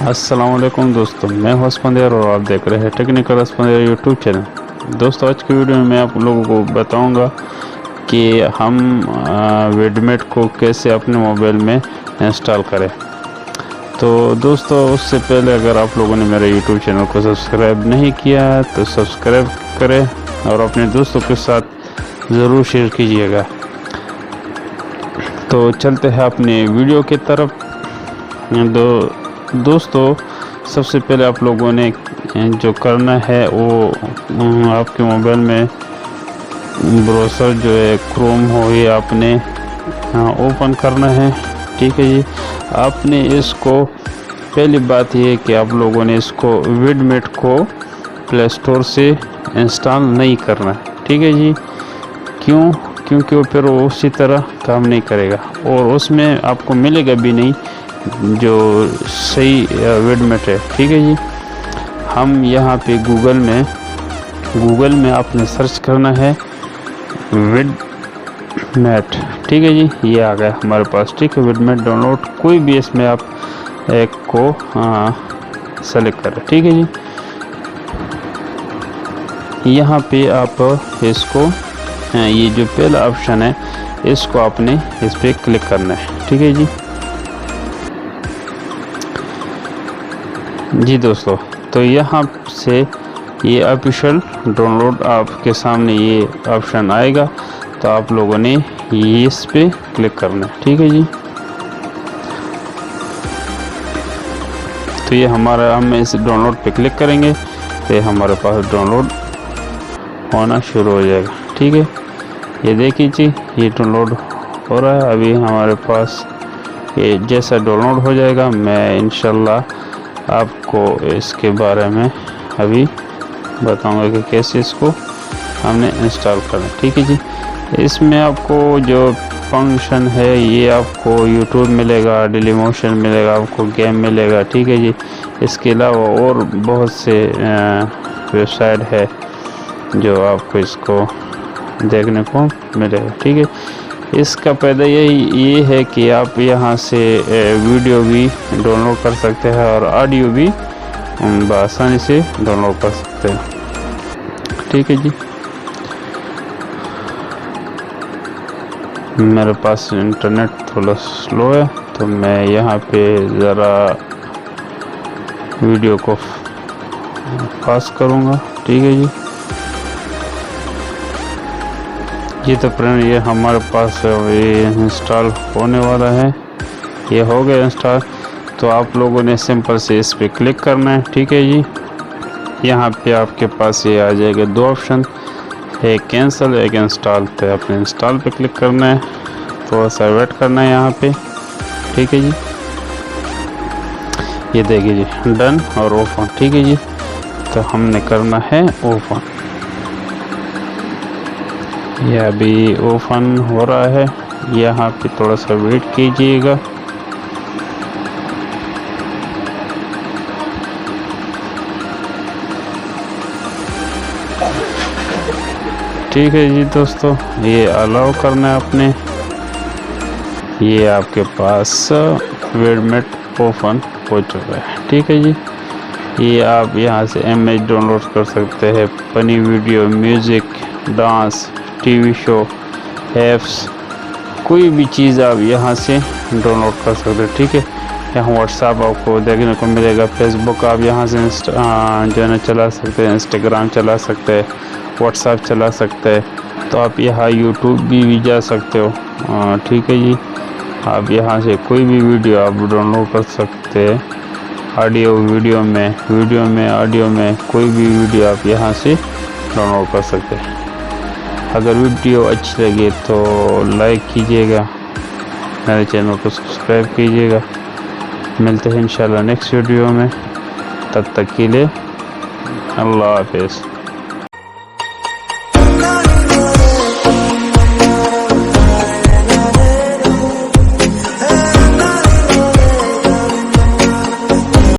السلام علیکم دوستوں، میں ہوں اسپندیار اور آپ دیکھ رہے ہیں ٹیکنیکل اسپندیار یوٹیوب چینل۔ دوستوں، آج کی ویڈیو میں آپ لوگوں کو بتاؤں گا کہ ہم ویڈمیٹ کو کیسے اپنے موبائل میں انسٹال کریں۔ تو دوستوں، اس سے پہلے اگر آپ لوگوں نے میرے یوٹیوب چینل کو سبسکرائب نہیں کیا تو سبسکرائب کریں اور اپنے دوستوں کے ساتھ ضرور شیئر کیجیے گا۔ تو چلتے ہیں اپنی ویڈیو کی طرف۔ دوستو، سب سے پہلے آپ لوگوں نے جو کرنا ہے وہ آپ کے موبائل میں براؤزر جو ہے کروم ہو، یہ آپ نے اوپن کرنا ہے۔ ٹھیک ہے جی، آپ نے اس کو پہلی بات یہ ہے کہ آپ لوگوں نے اس کو ویڈمیٹ کو پلے سٹور سے انسٹال نہیں کرنا۔ ٹھیک ہے جی، کیونکہ وہ پھر اسی طرح کام نہیں کرے گا اور اس میں آپ کو ملے گا بھی نہیں جو صحیح ویڈمیٹ ہے۔ ٹھیک ہے جی، ہم یہاں پہ گوگل میں آپ نے سرچ کرنا ہے ویڈمیٹ۔ ٹھیک ہے جی، یہ آ گیا ہمارے پاس۔ ٹھیک ہے، ویڈمیٹ ڈاؤن لوڈ کوئی بھی اس میں آپ ایک کو سلیکٹ کریں۔ ٹھیک ہے جی، یہاں پہ آپ اس کو یہ جو پہلا آپشن ہے اس کو آپ نے اس پہ کلک کرنا ہے۔ ٹھیک ہے جی دوستو، تو یہاں سے یہ آفیشیل ڈاؤن لوڈ آپ کے سامنے یہ آپشن آئے گا، تو آپ لوگوں نے اس پہ کلک کرنا ہے۔ ٹھیک ہے جی، تو یہ ہم اس ڈاؤن لوڈ پہ کلک کریں گے تو یہ ہمارے پاس ڈاؤن لوڈ ہونا شروع ہو جائے گا۔ ٹھیک ہے، یہ دیکھیے جی، یہ ڈاؤن لوڈ ہو رہا ہے ابھی ہمارے پاس۔ یہ جیسا ڈاؤن لوڈ ہو جائے گا میں انشاءاللہ آپ کو اس کے بارے میں ابھی بتاؤں گا کہ کیسے اس کو ہم نے انسٹال کرنا۔ ٹھیک ہے جی، اس میں آپ کو جو فنکشن ہے یہ آپ کو یوٹیوب ملے گا، ڈیلی موشن ملے گا، آپ کو گیم ملے گا۔ ٹھیک ہے جی، اس کے علاوہ اور بہت سے ویب سائٹ ہے جو آپ کو اس کو دیکھنے کو ملے گا۔ ٹھیک ہے، اس کا فائدہ یہ ہے کہ آپ یہاں سے ویڈیو بھی ڈاؤن لوڈ کر سکتے ہیں اور آڈیو بھی بآسانی سے ڈاؤن لوڈ کر سکتے ہیں۔ ٹھیک ہے جی، میرے پاس انٹرنیٹ تھوڑا سلو ہے تو میں یہاں پہ ذرا ویڈیو کو پاس کروں گا۔ ٹھیک ہے جی، تو فرینڈ یہ ہمارے پاس یہ انسٹال ہونے والا ہے، یہ ہو گیا انسٹال۔ تو آپ لوگوں نے سمپل سے اس پہ کلک کرنا ہے۔ ٹھیک ہے جی، یہاں پہ آپ کے پاس یہ آ جائے گا دو آپشن، ایک کینسل ایک انسٹال۔ پہ آپ نے انسٹال پہ کلک کرنا ہے، تھوڑا سا ویٹ کرنا ہے یہاں پہ۔ ٹھیک ہے جی، یہ دیکھیے جی ڈن اور اوپن۔ ٹھیک ہے جی، تو ہم نے کرنا ہے اوپن۔ یہ ابھی اوپن ہو رہا ہے، یہاں پہ تھوڑا سا ویٹ کیجئے گا۔ ٹھیک ہے جی دوستو، یہ الاؤ کرنا ہے آپ نے۔ یہ آپ کے پاس ویڈمیٹ اوپن ہو چکا ہے۔ ٹھیک ہے جی، یہ آپ یہاں سے امیج ڈاؤن لوڈ کر سکتے ہیں، funny video, music, dance, T V show, apps, کوئی بھی چیز آپ یہاں سے ڈاؤن لوڈ کر سکتے ہیں۔ ٹھیک ہے، یہاں واٹس ایپ آپ کو دیکھنے کو ملے گا، فیس بک آپ یہاں سے جو ہے نا چلا سکتے ہیں، انسٹاگرام چلا سکتے ہیں، واٹس ایپ چلا سکتے ہیں۔ تو آپ یہاں یوٹیوب بھی جا سکتے ہو۔ ٹھیک ہے جی، آپ یہاں سے کوئی بھی ویڈیو آپ ڈاؤن لوڈ کر سکتے ہیں، آڈیو ویڈیو میں آڈیو میں کوئی بھی ویڈیو آپ یہاں سے ڈاؤن لوڈ کر سکتے ہیں۔ اگر ویڈیو اچھی لگے تو لائک کیجئے گا، میرے چینل کو سبسکرائب کیجئے گا۔ ملتے ہیں انشاءاللہ نیکسٹ ویڈیو میں، تب تک کے لیے اللہ حافظ۔